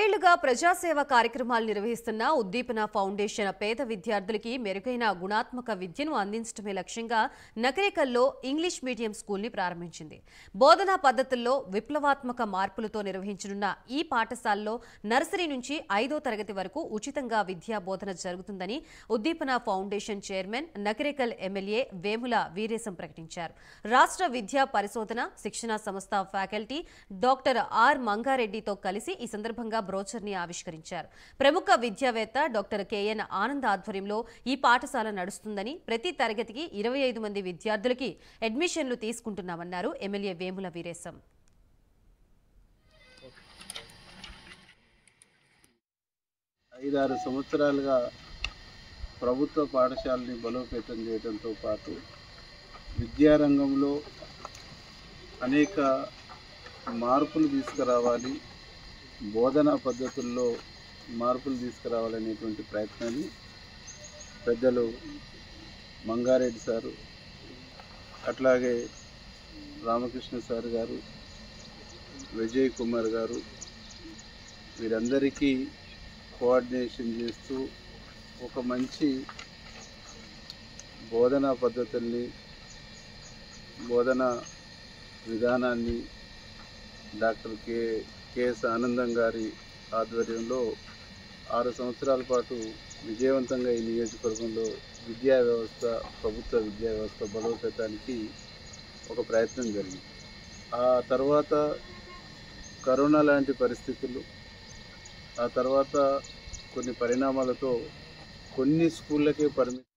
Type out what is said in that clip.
కొన్నేళ్లుగా ప్రజాసేవ కార్యక్రమాలు నిర్వహిస్తున్న ఉద్దీపన ఫౌండేషన్ పేద విద్యార్థులకి మెరుగైన గుణాత్మక విద్యను అందించడమే లక్ష్యంగా నకరేకల్లో ఇంగ్లీష్ మీడియం స్కూల్ని ప్రారంభించింది. బోధనా పద్ధతుల్లో విప్లవాత్మక మార్పులతో నిర్వహించనున్న ఈ పాఠశాలలో నర్సరీ నుంచి 5వ తరగతి వరకు ఉచితంగా విద్యా బోధన జరుగుతుందని ఉద్దీపన foundation chairman Nakrekal MLA Vemula Veeresham ప్రకటించారు. రాష్ట్ర విద్యా పరిశోధన శిక్షణ సంస్థ ఫ్యాకల్టీ డాక్టర్ ఆర్ మంగారెడ్డితో కలిసి ఈ సందర్భంగా బ్రోచర్ని ఆవిష్కరించారు. ప్రముఖ విద్యావేత్త డాక్టర్ కెఎన్ ఆనంద్ ఆధ్వర్యంలో ఈ పాఠశాల నడుస్తుందని, ప్రతి తరగతికి 25 మంది విద్యార్థులకి అడ్మిషన్లు తీసుకుంటున్నామన్నారు ఎమ్మెల్యే వేముల వీరేశం. 5-6 సంవత్సరాలుగా ప్రభుత్వ పాఠశాలని బలోపేతం చేయడంతో పాటు విద్యారంగంలో అనేక మార్పులు తీసుకురావాలి, బోధనా పద్ధతుల్లో మార్పులు తీసుకురావాలనేటువంటి ప్రయత్నాన్ని పెద్దలు మంగారెడ్డి సారు, అట్లాగే రామకృష్ణ సార్ గారు, విజయ్ కుమార్ గారు వీరందరికీ కోఆర్డినేషన్ చేస్తూ ఒక మంచి బోధనా పద్ధతుల్ని, బోధనా విధానాన్ని డాక్టర్ కెఎస్ ఆనందం గారి ఆధ్వర్యంలో 6 సంవత్సరాల పాటు విజయవంతంగా ఈ నియోజకవర్గంలో విద్యా వ్యవస్థ, ప్రభుత్వ విద్యా వ్యవస్థ బలోపేతానికి ఒక ప్రయత్నం జరిగింది. ఆ తర్వాత కరోనా లాంటి పరిస్థితులు, ఆ తర్వాత కొన్ని పరిణామాలతో కొన్ని స్కూళ్ళకే పరిమితి